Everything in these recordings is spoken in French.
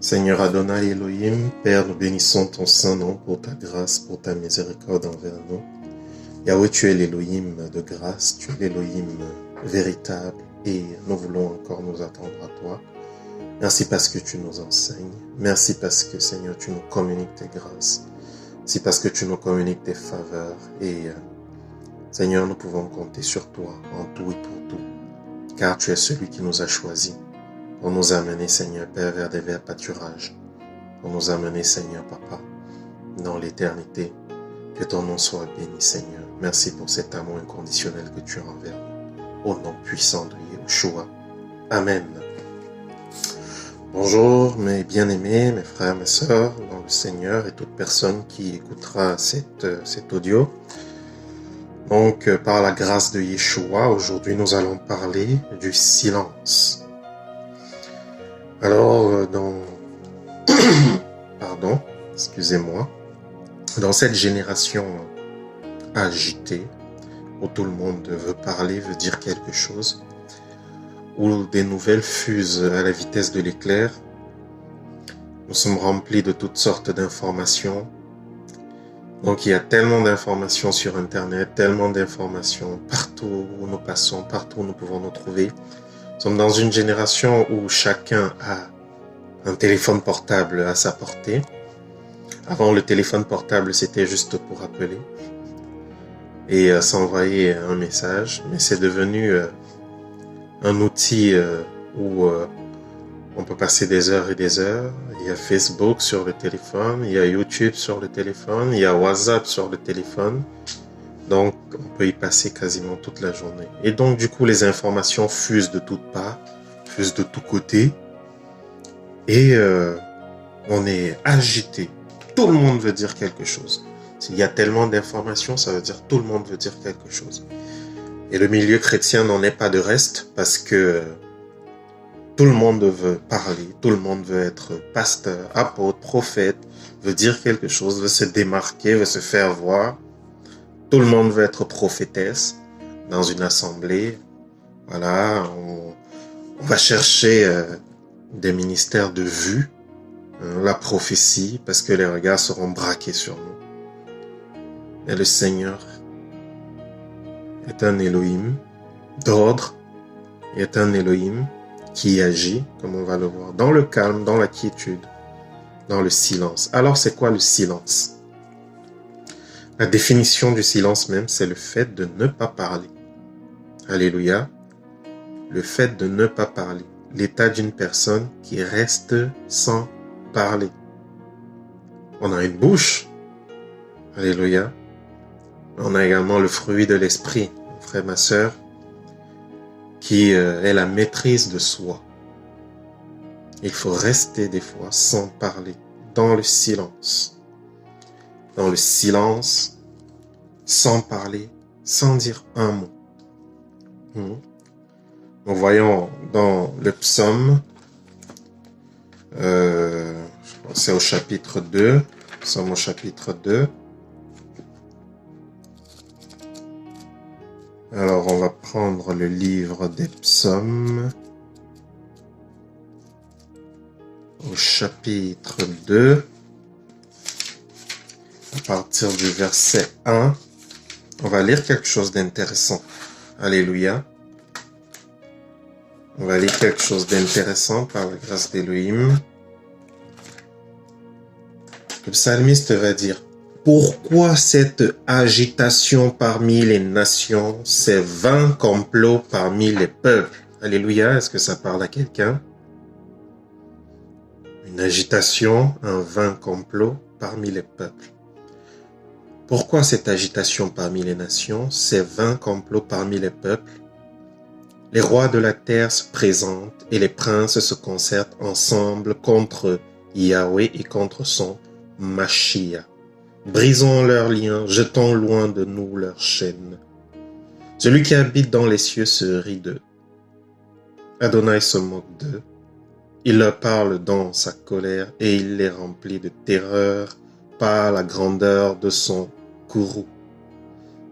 Seigneur Adonai Elohim, Père, nous bénissons ton saint nom pour ta grâce, pour ta miséricorde envers nous. Yahweh, tu es l'Elohim de grâce, tu es l'Elohim véritable et nous voulons encore nous attendre à toi. Merci parce que tu nous enseignes. Merci parce que, Seigneur, tu nous communiques tes grâces. Merci parce que tu nous communiques tes faveurs. Et, Seigneur, nous pouvons compter sur toi en tout et pour tout, car tu es celui qui nous a choisis pour nous amener, Seigneur Père, vers des verts pâturages, pour nous amener, Seigneur Papa, dans l'éternité. Que ton nom soit béni, Seigneur. Merci pour cet amour inconditionnel que tu as envers nous. Au nom puissant de Yeshua. Amen. Bonjour mes bien-aimés, mes frères, mes sœurs dans le Seigneur et toute personne qui écoutera cet audio. Donc, par la grâce de Yeshua, aujourd'hui nous allons parler du silence. Alors, excusez-moi, dans cette génération agitée, où tout le monde veut parler, veut dire quelque chose, où des nouvelles fusent à la vitesse de l'éclair, nous sommes remplis de toutes sortes d'informations. Donc il y a tellement d'informations sur Internet, tellement d'informations partout où nous passons, partout où nous pouvons nous trouver. Nous sommes dans une génération où chacun a un téléphone portable à sa portée. Avant, le téléphone portable, c'était juste pour appeler et s'envoyer un message. Mais c'est devenu un outil où on peut passer des heures et des heures. Il y a Facebook sur le téléphone, il y a YouTube sur le téléphone, il y a WhatsApp sur le téléphone. Donc, on peut y passer quasiment toute la journée. Et donc, du coup, les informations fusent de toutes parts, fusent de tous côtés. Et on est agité. Tout le monde veut dire quelque chose. S'il y a tellement d'informations, ça veut dire tout le monde veut dire quelque chose. Et le milieu chrétien n'en est pas de reste parce que tout le monde veut parler, tout le monde veut être pasteur, apôtre, prophète, veut dire quelque chose, veut se démarquer, veut se faire voir. Tout le monde veut être prophétesse dans une assemblée. Voilà, on va chercher des ministères de vue, la prophétie, parce que les regards seront braqués sur nous. Et le Seigneur est un Elohim d'ordre, est un Elohim qui agit, comme on va le voir, dans le calme, dans la quiétude, dans le silence. Alors, c'est quoi le silence? La définition du silence même, c'est le fait de ne pas parler. Alléluia. Le fait de ne pas parler. L'état d'une personne qui reste sans parler. On a une bouche. Alléluia. On a également le fruit de l'esprit, mon frère, ma sœur, qui est la maîtrise de soi. Il faut rester des fois sans parler, dans le silence. Dans le silence, sans parler, sans dire un mot. Nous voyons dans le psaume, c'est au chapitre 2, psaume au chapitre 2. Alors, on va prendre le livre des psaumes au chapitre 2. À partir du verset 1, on va lire quelque chose d'intéressant. Alléluia. On va lire quelque chose d'intéressant par la grâce d'Elohim. Le psalmiste va dire: pourquoi cette agitation parmi les nations, ces vains complots parmi les peuples? Alléluia, est-ce que ça parle à quelqu'un? Une agitation, un vain complot parmi les peuples. Pourquoi cette agitation parmi les nations, ces vains complots parmi les peuples? Les rois de la terre se présentent et les princes se concertent ensemble contre Yahweh et contre son Mashiach. Brisons leurs liens, jetons loin de nous leurs chaînes. Celui qui habite dans les cieux se rit d'eux. Adonai se moque d'eux. Il leur parle dans sa colère et il les remplit de terreur par la grandeur de son courroux.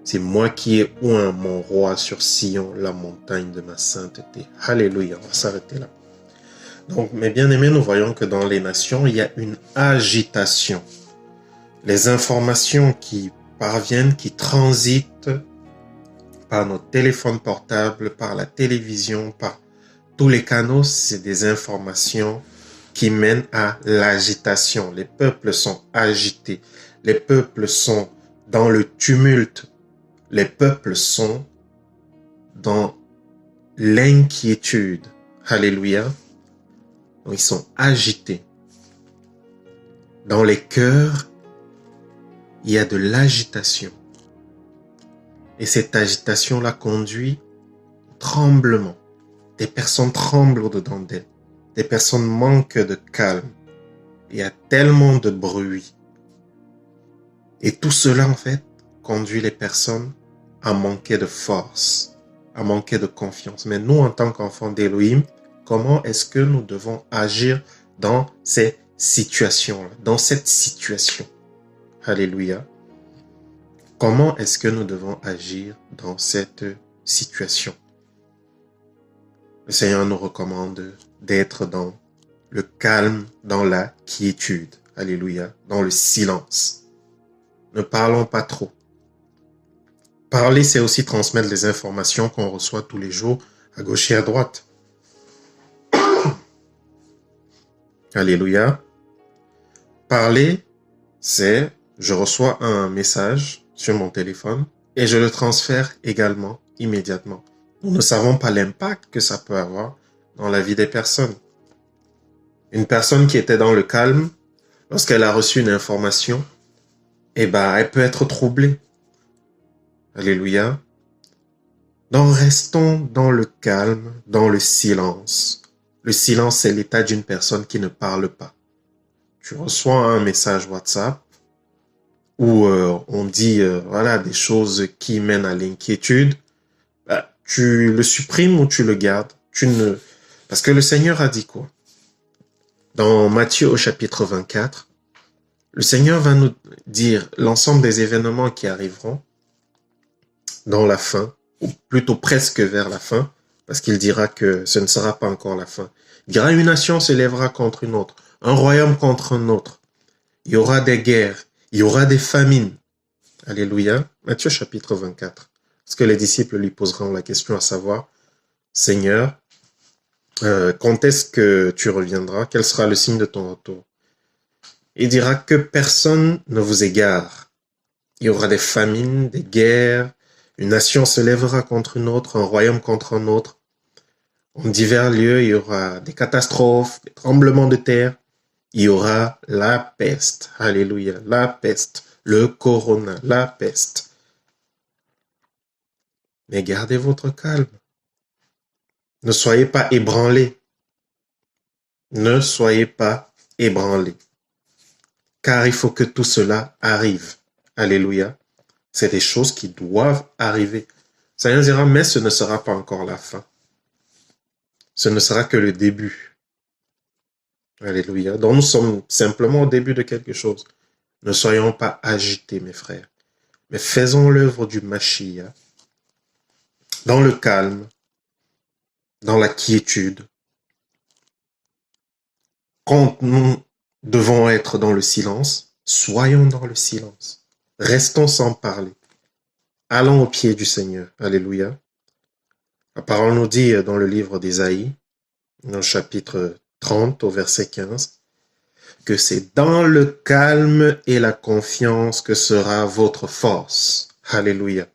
C'est moi qui ai oint mon roi sur Sion, la montagne de ma sainteté. Alléluia, on va s'arrêter là. Donc, mes bien-aimés, nous voyons que dans les nations, il y a une agitation. Les informations qui parviennent, qui transitent par nos téléphones portables, par la télévision, par tous les canaux, c'est des informations qui mènent à l'agitation. Les peuples sont agités. Les peuples sont dans le tumulte. Les peuples sont dans l'inquiétude. Alléluia. Donc, ils sont agités. Dans les cœurs, il y a de l'agitation. Et cette agitation-là conduit au tremblement. Des personnes tremblent au-dedans d'elles. Des personnes manquent de calme. Il y a tellement de bruit. Et tout cela, en fait, conduit les personnes à manquer de force, à manquer de confiance. Mais nous, en tant qu'enfants d'Élohim, comment est-ce que nous devons agir dans ces situations-là, dans cette situation? Alléluia. Comment est-ce que nous devons agir dans cette situation? Le Seigneur nous recommande d'être dans le calme, dans la quiétude. Alléluia. Dans le silence. Ne parlons pas trop. Parler, c'est aussi transmettre les informations qu'on reçoit tous les jours à gauche et à droite. Alléluia. Parler, c'est je reçois un message sur mon téléphone et je le transfère également immédiatement. Nous ne savons pas l'impact que ça peut avoir dans la vie des personnes. Une personne qui était dans le calme, lorsqu'elle a reçu une information, elle peut être troublée. Alléluia. Donc restons dans le calme, dans le silence. Le silence, c'est l'état d'une personne qui ne parle pas. Tu reçois un message WhatsApp où on dit des choses qui mènent à l'inquiétude. Tu le supprimes ou tu le gardes. Parce que le Seigneur a dit quoi? Dans Matthieu au chapitre 24, le Seigneur va nous dire l'ensemble des événements qui arriveront dans la fin, ou plutôt presque vers la fin, parce qu'il dira que ce ne sera pas encore la fin. Il dira une nation se lèvera contre une autre, un royaume contre un autre. Il y aura des guerres, il y aura des famines. Alléluia. Matthieu chapitre 24. Parce que les disciples lui poseront la question à savoir, Seigneur, quand est-ce que tu reviendras? Quel sera le signe de ton retour? Il dira que personne ne vous égare. Il y aura des famines, des guerres, une nation se lèvera contre une autre, un royaume contre un autre. En divers lieux, il y aura des catastrophes, des tremblements de terre. Il y aura la peste. Alléluia. La peste. Le corona. La peste. Mais gardez votre calme. Ne soyez pas ébranlés. Ne soyez pas ébranlés. Car il faut que tout cela arrive. Alléluia. C'est des choses qui doivent arriver. Seigneur dira, mais ce ne sera pas encore la fin. Ce ne sera que le début. Alléluia. Donc nous sommes simplement au début de quelque chose. Ne soyons pas agités, mes frères, mais faisons l'œuvre du Mashiach dans le calme, dans la quiétude. Quand nous devons être dans le silence, soyons dans le silence. Restons sans parler. Allons au pied du Seigneur. Alléluia. La parole nous dit dans le livre d'Ésaïe, dans le chapitre 30 au verset 15, que c'est dans le calme et la confiance que sera votre force. Alléluia.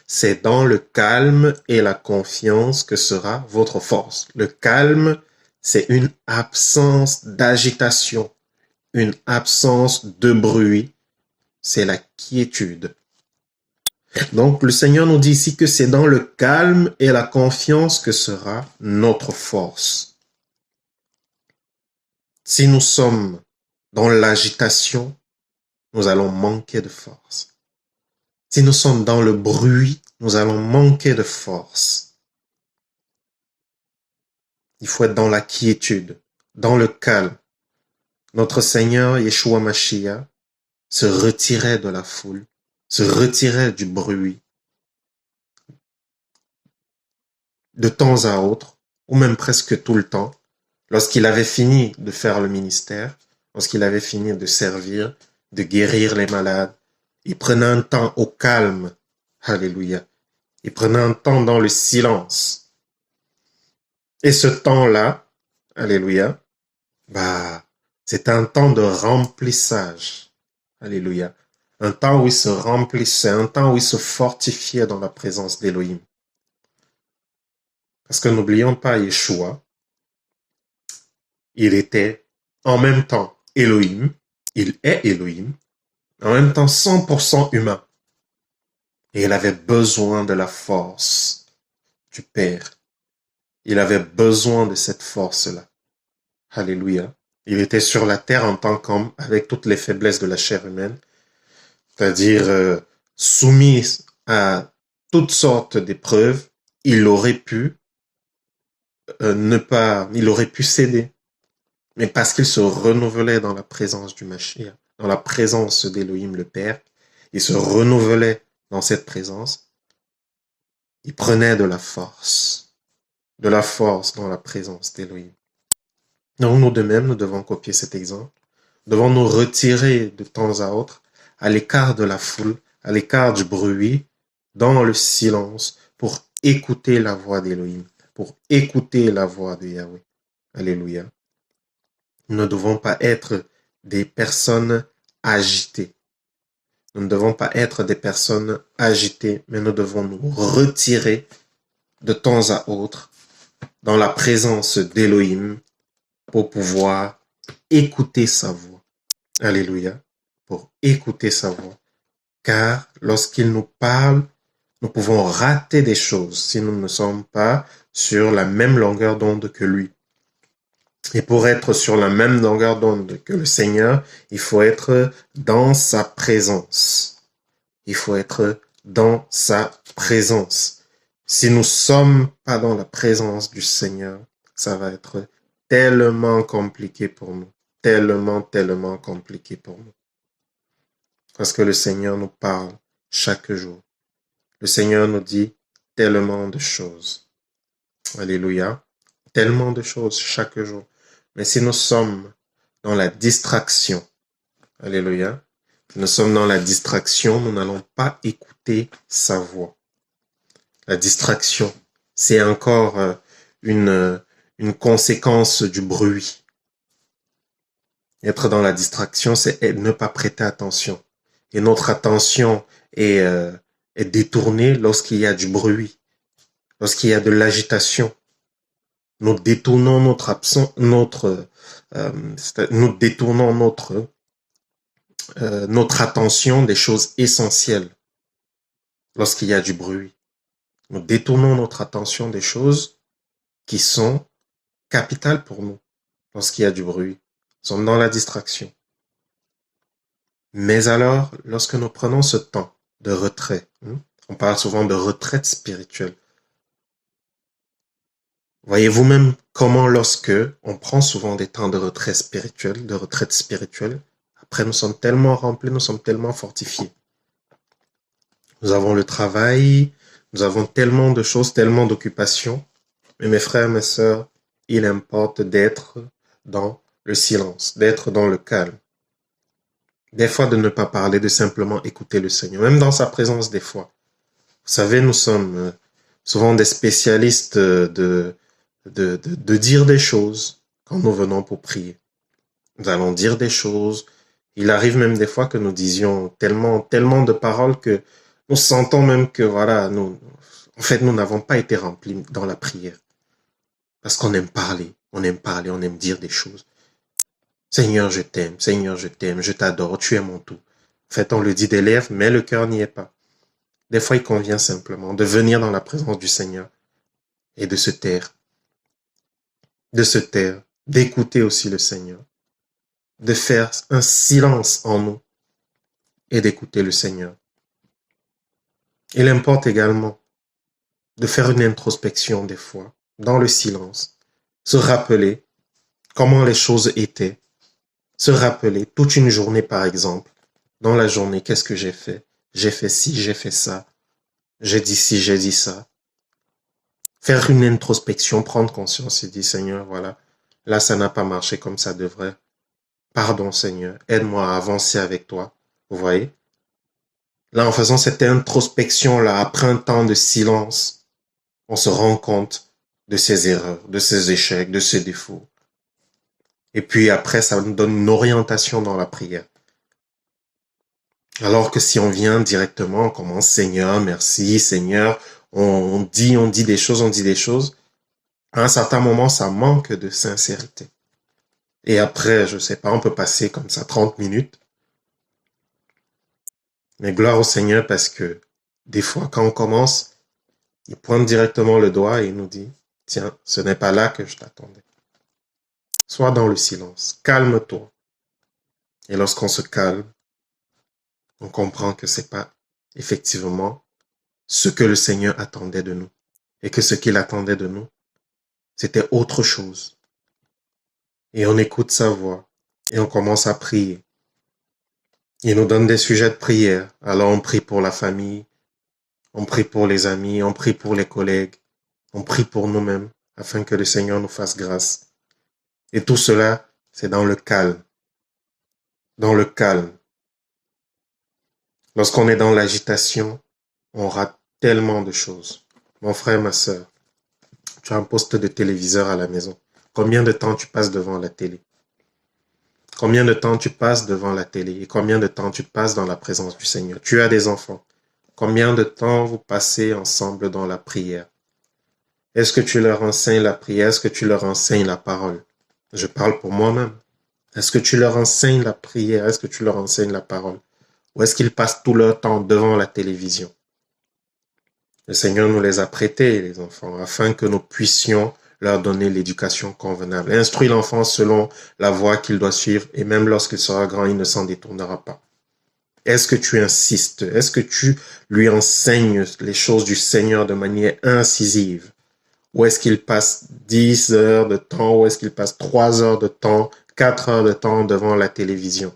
C'est dans le calme et la confiance que sera votre force. Le calme, c'est une absence d'agitation, une absence de bruit. C'est la quiétude. Donc, le Seigneur nous dit ici que c'est dans le calme et la confiance que sera notre force. Si nous sommes dans l'agitation, nous allons manquer de force. Si nous sommes dans le bruit, nous allons manquer de force. Il faut être dans la quiétude, dans le calme. Notre Seigneur, Yeshua Mashiach, se retirait de la foule, se retirait du bruit. De temps à autre, ou même presque tout le temps, Lorsqu'il avait fini de faire le ministère, lorsqu'il avait fini de servir, de guérir les malades, il prenait un temps au calme. Alléluia. Il prenait un temps dans le silence. Et ce temps-là, alléluia, c'est un temps de remplissage. Alléluia. Un temps où il se remplissait, un temps où il se fortifiait dans la présence d'Élohim. Parce que n'oublions pas Yeshua, il était en même temps Elohim, il est Elohim, en même temps 100% humain. Et il avait besoin de la force du Père. Il avait besoin de cette force-là. Alléluia. Il était sur la terre en tant qu'homme, avec toutes les faiblesses de la chair humaine, c'est-à-dire soumis à toutes sortes d'épreuves. Il aurait pu il aurait pu céder. Mais parce qu'il se renouvelait dans la présence du Mashiach, dans la présence d'Élohim le Père, il se renouvelait dans cette présence, il prenait de la force dans la présence d'Élohim. Donc nous de même, nous devons copier cet exemple. Nous devons nous retirer de temps à autre, à l'écart de la foule, à l'écart du bruit, dans le silence, pour écouter la voix d'Élohim, pour écouter la voix de Yahweh. Alléluia. Nous ne devons pas être des personnes agitées. Nous ne devons pas être des personnes agitées, mais nous devons nous retirer de temps à autre dans la présence d'Élohim pour pouvoir écouter sa voix. Alléluia. Pour écouter sa voix. Car lorsqu'il nous parle, nous pouvons rater des choses si nous ne sommes pas sur la même longueur d'onde que lui. Et pour être sur la même longueur d'onde que le Seigneur, il faut être dans sa présence. Il faut être dans sa présence. Si nous ne sommes pas dans la présence du Seigneur, ça va être tellement compliqué pour nous. Tellement compliqué pour nous. Parce que le Seigneur nous parle chaque jour. Le Seigneur nous dit tellement de choses. Alléluia. Tellement de choses chaque jour. Mais si nous sommes dans la distraction, alléluia, nous sommes dans la distraction, nous n'allons pas écouter sa voix. La distraction, c'est encore une conséquence du bruit. Être dans la distraction, c'est ne pas prêter attention. Et notre attention est détournée lorsqu'il y a du bruit, lorsqu'il y a de l'agitation. Nous détournons notre attention des choses essentielles lorsqu'il y a du bruit. Nous détournons notre attention des choses qui sont capitales pour nous lorsqu'il y a du bruit. Nous sommes dans la distraction. Mais alors, lorsque nous prenons ce temps de retrait, on parle souvent de retraite spirituelle. Voyez-vous même comment lorsque on prend souvent des temps de retraite spirituelle, après nous sommes tellement remplis, nous sommes tellement fortifiés. Nous avons le travail, nous avons tellement de choses, tellement d'occupations. Mais mes frères, mes sœurs, il importe d'être dans le silence, d'être dans le calme. Des fois, de ne pas parler, de simplement écouter le Seigneur, même dans sa présence des fois. Vous savez, nous sommes souvent des spécialistes de dire des choses quand nous venons pour prier. Nous allons dire des choses. Il arrive même des fois que nous disions tellement de paroles que nous sentons même que voilà, nous n'avons pas été remplis dans la prière. Parce qu'on aime parler, on aime dire des choses. Seigneur, je t'aime, je t'adore, tu es mon tout. En fait, on le dit des lèvres, mais le cœur n'y est pas. Des fois, il convient simplement de venir dans la présence du Seigneur et de se taire. D'écouter aussi le Seigneur, de faire un silence en nous et d'écouter le Seigneur. Il importe également de faire une introspection des fois, dans le silence, se rappeler comment les choses étaient, se rappeler toute une journée par exemple, dans la journée, qu'est-ce que j'ai fait? J'ai fait ci, j'ai fait ça, j'ai dit ci, j'ai dit ça. Faire une introspection, prendre conscience et dire Seigneur, voilà, Là, ça n'a pas marché comme ça devrait. Pardon, Seigneur. Aide-moi à avancer avec toi. Vous voyez? Là, en faisant cette introspection-là, après un temps de silence, on se rend compte de ses erreurs, de ses échecs, de ses défauts. Et puis après, ça nous donne une orientation dans la prière. Alors que si on vient directement, on commence Seigneur, merci, Seigneur, on dit des choses. À un certain moment, ça manque de sincérité. Et après, je sais pas, on peut passer comme ça 30 minutes. Mais gloire au Seigneur parce que des fois, quand on commence, il pointe directement le doigt et il nous dit, tiens, ce n'est pas là que je t'attendais. Sois dans le silence, calme-toi. Et lorsqu'on se calme, on comprend que c'est pas effectivement ce que le Seigneur attendait de nous. Et que ce qu'il attendait de nous, c'était autre chose. Et on écoute sa voix et on commence à prier. Il nous donne des sujets de prière. Alors on prie pour la famille, on prie pour les amis, on prie pour les collègues, on prie pour nous-mêmes afin que le Seigneur nous fasse grâce. Et tout cela, c'est dans le calme. Dans le calme. Lorsqu'on est dans l'agitation, on rate tellement de choses. Mon frère, ma sœur, tu as un poste de téléviseur à la maison. Combien de temps tu passes devant la télé? Combien de temps tu passes devant la télé et combien de temps tu passes dans la présence du Seigneur? Tu as des enfants. Combien de temps vous passez ensemble dans la prière? Est-ce que tu leur enseignes la prière? Est-ce que tu leur enseignes la parole? Je parle pour moi-même. Est-ce que tu leur enseignes la prière? Est-ce que tu leur enseignes la parole? Ou est-ce qu'ils passent tout leur temps devant la télévision? Le Seigneur nous les a prêtés, les enfants, afin que nous puissions leur donner l'éducation convenable. Instruis l'enfant selon la voie qu'il doit suivre, et même lorsqu'il sera grand, il ne s'en détournera pas. Est-ce que tu insistes? Est-ce que tu lui enseignes les choses du Seigneur de manière incisive? Ou est-ce qu'il passe 10 heures de temps? Ou est-ce qu'il passe 3 heures de temps, 4 heures de temps devant la télévision?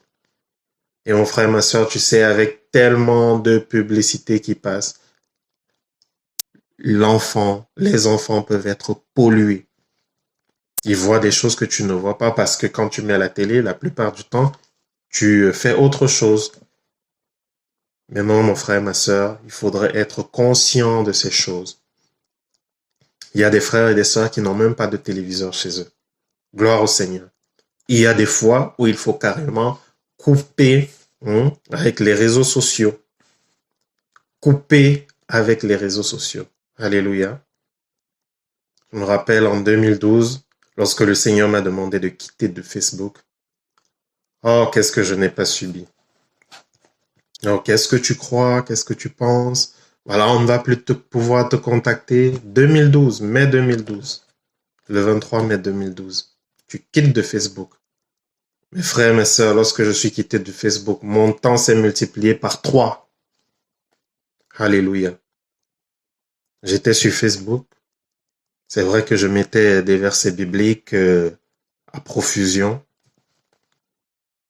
Et mon frère, ma soeur, tu sais, avec tellement de publicité qui passent, les enfants peuvent être pollués. Ils voient des choses que tu ne vois pas parce que quand tu mets la télé, la plupart du temps, tu fais autre chose. Mais non, mon frère, ma sœur, il faudrait être conscient de ces choses. Il y a des frères et des sœurs qui n'ont même pas de téléviseur chez eux. Gloire au Seigneur. Il y a des fois où il faut carrément couper avec les réseaux sociaux. Couper avec les réseaux sociaux. Alléluia. Je me rappelle en 2012, lorsque le Seigneur m'a demandé de quitter de Facebook. Oh, qu'est-ce que je n'ai pas subi. Oh, qu'est-ce que tu crois? Qu'est-ce que tu penses? Voilà, on ne va plus pouvoir te contacter. 2012, mai 2012. Le 23 mai 2012. Tu quittes de Facebook. Mes frères, mes sœurs, lorsque je suis quitté de Facebook, mon temps s'est multiplié par 3. Alléluia. J'étais sur Facebook. C'est vrai que je mettais des versets bibliques à profusion.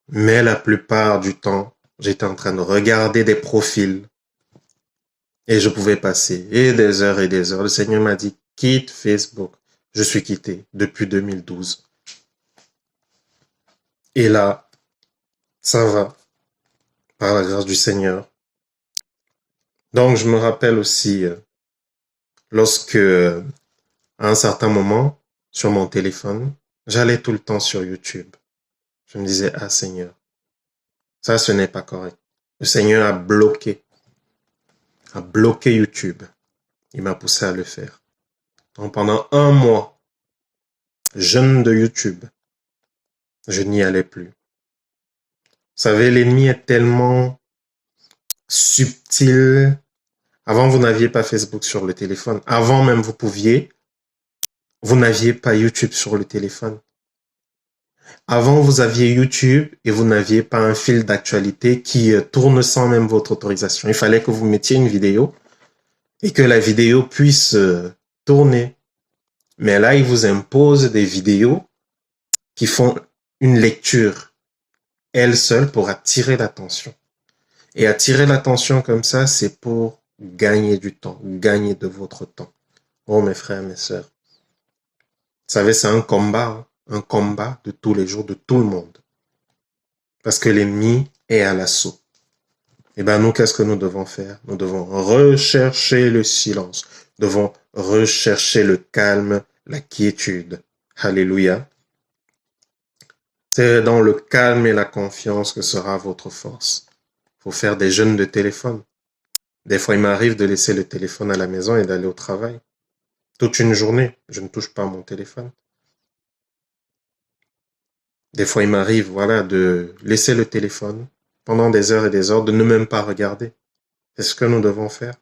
Mais la plupart du temps, j'étais en train de regarder des profils. Et je pouvais passer et des heures et des heures. Le Seigneur m'a dit, quitte Facebook. Je suis quitté depuis 2012. Et là, ça va, par la grâce du Seigneur. Donc, je me rappelle aussi, lorsque, à un certain moment, sur mon téléphone, j'allais tout le temps sur YouTube. Je me disais, ah Seigneur, ça, ce n'est pas correct. Le Seigneur a bloqué YouTube. Il m'a poussé à le faire. Donc, pendant un mois, jeûne de YouTube, je n'y allais plus. Vous savez, l'ennemi est tellement subtil. Avant, vous n'aviez pas Facebook sur le téléphone. Avant même, vous n'aviez pas YouTube sur le téléphone. Avant, vous aviez YouTube et vous n'aviez pas un fil d'actualité qui tourne sans même votre autorisation. Il fallait que vous mettiez une vidéo et que la vidéo puisse tourner. Mais là, il vous impose des vidéos qui font une lecture, elles seules, pour attirer l'attention. Et attirer l'attention comme ça, c'est pour gagner du temps, gagner de votre temps. Oh, mes frères, mes sœurs. Vous savez, c'est un combat. un combat de tous les jours de tout le monde. Parce que l'ennemi est à l'assaut. Eh bien, nous, qu'est-ce que nous devons faire? Nous devons rechercher le silence. Nous devons rechercher le calme, la quiétude. Alléluia. C'est dans le calme et la confiance que sera votre force. Il faut faire des jeûnes de téléphone. Des fois, il m'arrive de laisser le téléphone à la maison et d'aller au travail. Toute une journée, je ne touche pas à mon téléphone. Des fois, il m'arrive, de laisser le téléphone pendant des heures et des heures, de ne même pas regarder. C'est ce que nous devons faire.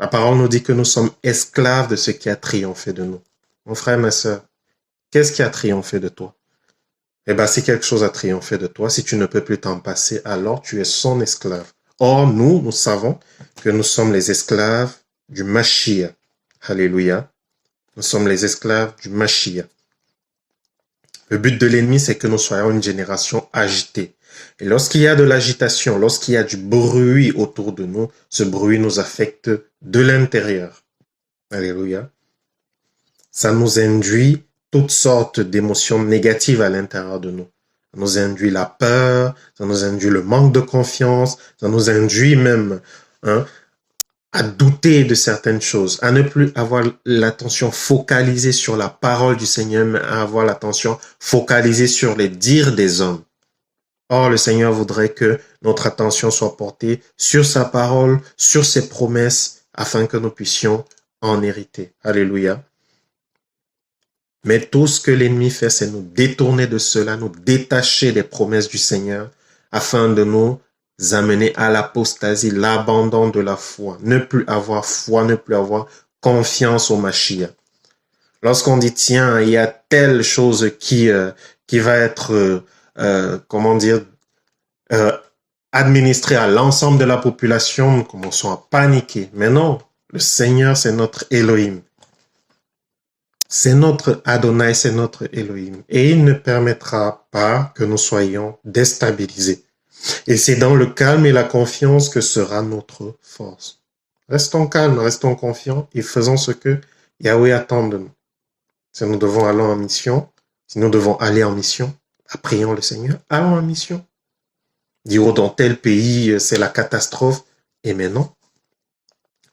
La parole nous dit que nous sommes esclaves de ce qui a triomphé de nous. Mon frère, ma sœur, qu'est-ce qui a triomphé de toi? Eh bien, si quelque chose a triomphé de toi, si tu ne peux plus t'en passer, alors tu es son esclave. Or, nous savons que nous sommes les esclaves du Mashiach. Alléluia. Nous sommes les esclaves du Mashiach. Le but de l'ennemi, c'est que nous soyons une génération agitée. Et lorsqu'il y a de l'agitation, lorsqu'il y a du bruit autour de nous, ce bruit nous affecte de l'intérieur. Alléluia. Ça nous induit toutes sortes d'émotions négatives à l'intérieur de nous. Ça nous induit la peur, ça nous induit le manque de confiance, ça nous induit même à douter de certaines choses, à ne plus avoir l'attention focalisée sur la parole du Seigneur, mais à avoir l'attention focalisée sur les dires des hommes. Or, le Seigneur voudrait que notre attention soit portée sur sa parole, sur ses promesses, afin que nous puissions en hériter. Alléluia. Mais tout ce que l'ennemi fait, c'est nous détourner de cela, nous détacher des promesses du Seigneur, afin de nous amener à l'apostasie, l'abandon de la foi, ne plus avoir foi, ne plus avoir confiance au Mashiach. Lorsqu'on dit, tiens, il y a telle chose qui va être, administrée à l'ensemble de la population, nous commençons à paniquer. Mais non, le Seigneur, c'est notre Elohim. C'est notre Adonai, c'est notre Elohim. Et il ne permettra pas que nous soyons déstabilisés. Et c'est dans le calme et la confiance que sera notre force. Restons calmes, restons confiants et faisons ce que Yahweh attend de nous. Si nous devons aller en mission, prions le Seigneur, allons en mission. Dire dans tel pays, c'est la catastrophe. Et maintenant,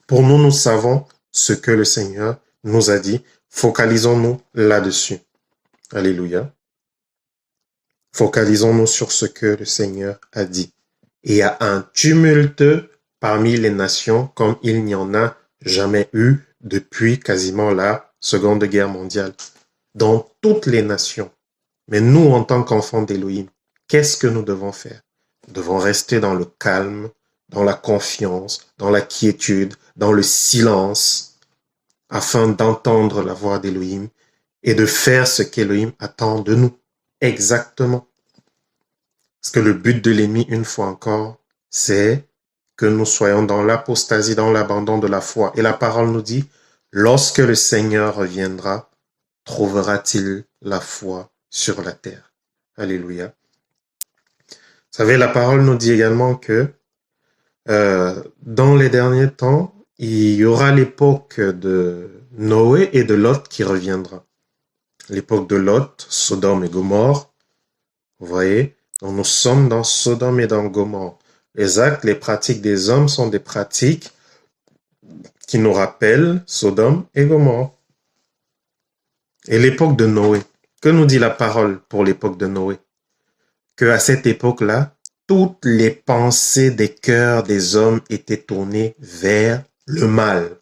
pour nous, nous savons ce que le Seigneur nous a dit. Focalisons-nous là-dessus. Alléluia. Focalisons-nous sur ce que le Seigneur a dit. Il y a un tumulte parmi les nations comme il n'y en a jamais eu depuis quasiment la Seconde Guerre mondiale. Dans toutes les nations. Mais nous, en tant qu'enfants d'Élohim, qu'est-ce que nous devons faire? Nous devons rester dans le calme, dans la confiance, dans la quiétude, dans le silence, afin d'entendre la voix d'Élohim et de faire ce qu'Élohim attend de nous. Exactement. Parce que le but de l'ennemi, une fois encore, c'est que nous soyons dans l'apostasie, dans l'abandon de la foi. Et la parole nous dit, lorsque le Seigneur reviendra, trouvera-t-il la foi sur la terre? Alléluia. Vous savez, la parole nous dit également que dans les derniers temps, il y aura l'époque de Noé et de Lot qui reviendra. L'époque de Lot, Sodome et Gomorrhe. Vous voyez, donc nous sommes dans Sodome et dans Gomorrhe. Les actes, les pratiques des hommes sont des pratiques qui nous rappellent Sodome et Gomorrhe. Et l'époque de Noé. Que nous dit la parole pour l'époque de Noé? Que à cette époque-là, toutes les pensées des cœurs des hommes étaient tournées vers le mal.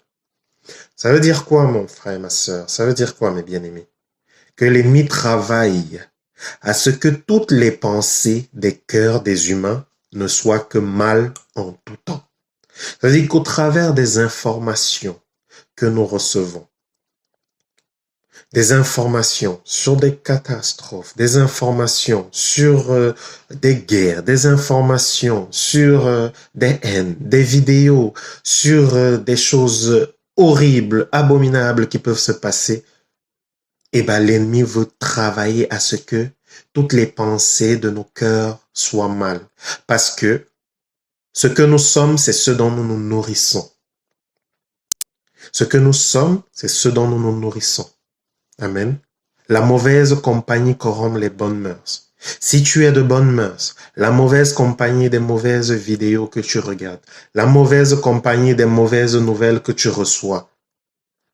Ça veut dire quoi, mon frère et ma sœur? Ça veut dire quoi, mes bien-aimés? Que l'ennemi travaille à ce que toutes les pensées des cœurs des humains ne soient que mal en tout temps. Ça veut dire qu'au travers des informations que nous recevons, des informations sur des catastrophes, des informations sur des guerres, des informations sur des haines, des vidéos, sur des choses horribles, abominables qui peuvent se passer, eh ben, l'ennemi veut travailler à ce que toutes les pensées de nos cœurs soient mal. Parce que ce que nous sommes, c'est ce dont nous nous nourrissons. Ce que nous sommes, c'est ce dont nous nous nourrissons. Amen. la mauvaise compagnie corrompt les bonnes mœurs. Si tu es de bonnes mœurs, la mauvaise compagnie des mauvaises vidéos que tu regardes, la mauvaise compagnie des mauvaises nouvelles que tu reçois,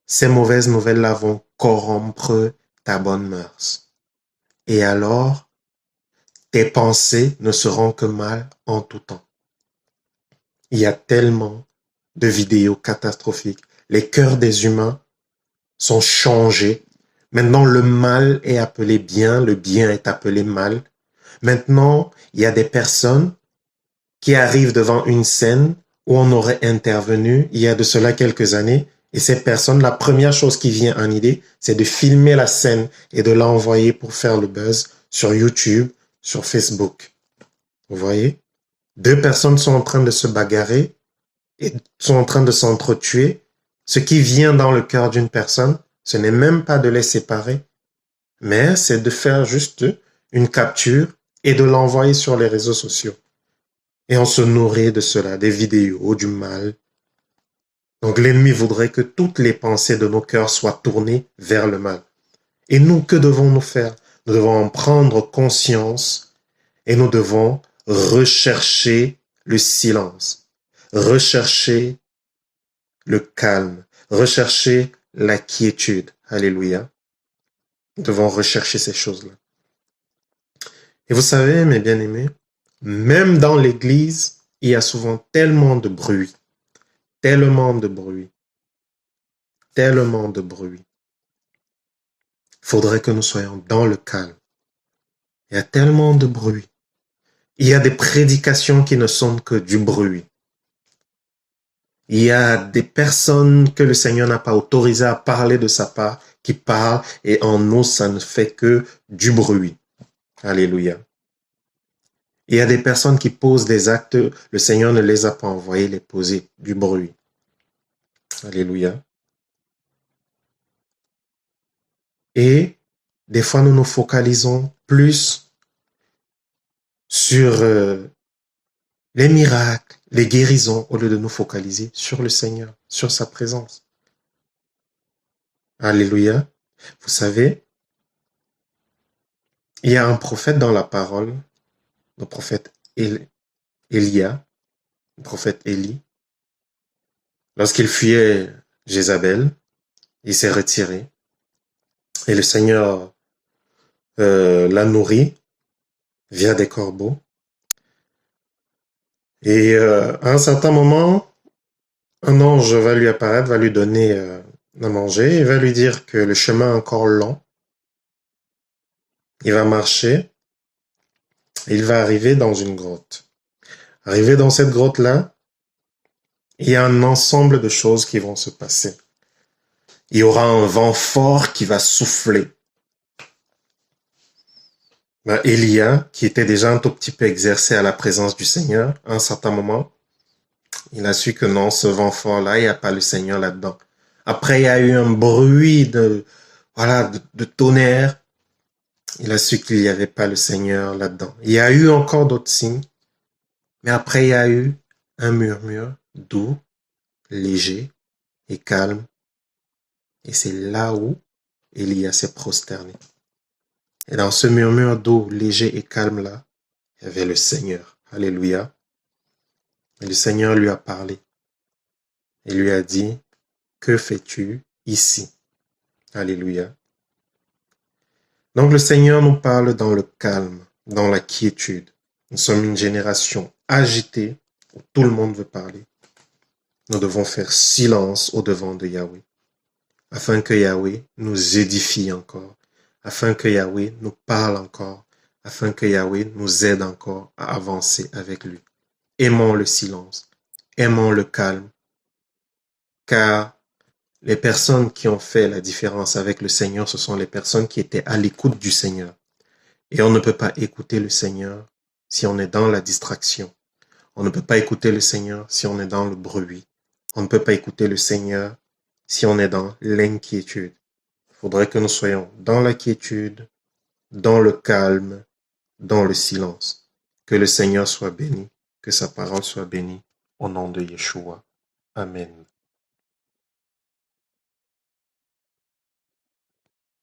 ces mauvaises nouvelles-là vont corrompre ta bonne mœurs. Et alors, tes pensées ne seront que mal en tout temps. Il y a tellement de vidéos catastrophiques. Les cœurs des humains sont changés. Maintenant, le mal est appelé bien, le bien est appelé mal. Maintenant, il y a des personnes qui arrivent devant une scène où on aurait intervenu il y a de cela quelques années. Et ces personnes, la première chose qui vient en idée, c'est de filmer la scène et de l'envoyer pour faire le buzz sur YouTube, sur Facebook. Vous voyez? Deux personnes sont en train de se bagarrer et sont en train de s'entretuer. Ce qui vient dans le cœur d'une personne, ce n'est même pas de les séparer, mais c'est de faire juste une capture et de l'envoyer sur les réseaux sociaux. Et on se nourrit de cela, des vidéos, du mal. Donc l'ennemi voudrait que toutes les pensées de nos cœurs soient tournées vers le mal. Et nous, que devons-nous faire? Nous devons en prendre conscience et nous devons rechercher le silence, rechercher le calme, rechercher la quiétude. Alléluia. Nous devons rechercher ces choses-là. Et vous savez, mes bien-aimés, même dans l'église, il y a souvent tellement de bruit, tellement de bruit, tellement de bruit. Il faudrait que nous soyons dans le calme. Il y a tellement de bruit. Il y a des prédications qui ne sont que du bruit. Il y a des personnes que le Seigneur n'a pas autorisées à parler de sa part, qui parlent, et en nous, ça ne fait que du bruit. Alléluia. Il y a des personnes qui posent des actes, le Seigneur ne les a pas envoyés les poser, du bruit. Alléluia. Et des fois, nous nous focalisons plus sur les miracles, les guérisons, au lieu de nous focaliser sur le Seigneur, sur sa présence. Alléluia. Vous savez, il y a un prophète dans la parole, le prophète Élia, le prophète Élie. Lorsqu'il fuyait Jézabel, il s'est retiré. Et le Seigneur l'a nourri via des corbeaux. Et à un certain moment, un ange va lui apparaître, va lui donner à manger et va lui dire que le chemin est encore long. Il va marcher et il va arriver dans une grotte. Arrivé dans cette grotte-là, il y a un ensemble de choses qui vont se passer. Il y aura un vent fort qui va souffler. Élia, qui était déjà un tout petit peu exercé à la présence du Seigneur, à un certain moment, il a su que non, ce vent fort-là, il n'y a pas le Seigneur là-dedans. Après, il y a eu un bruit de tonnerre. Il a su qu'il n'y avait pas le Seigneur là-dedans. Il y a eu encore d'autres signes. Mais après, il y a eu un murmure doux, léger et calme. Et c'est là où Élia s'est prosterné. Et dans ce murmure doux, léger et calme-là, il y avait le Seigneur. Alléluia. Et le Seigneur lui a parlé. Il lui a dit, que fais-tu ici? Alléluia. Donc le Seigneur nous parle dans le calme, dans la quiétude. Nous sommes une génération agitée où tout le monde veut parler. Nous devons faire silence au devant de Yahweh, afin que Yahweh nous édifie encore, afin que Yahweh nous parle encore, afin que Yahweh nous aide encore à avancer avec lui. Aimons le silence, aimons le calme, car les personnes qui ont fait la différence avec le Seigneur, ce sont les personnes qui étaient à l'écoute du Seigneur. Et on ne peut pas écouter le Seigneur si on est dans la distraction. On ne peut pas écouter le Seigneur si on est dans le bruit. On ne peut pas écouter le Seigneur si on est dans l'inquiétude. Il faudrait que nous soyons dans la quiétude, dans le calme, dans le silence. Que le Seigneur soit béni, que sa parole soit bénie, au nom de Yeshua. Amen.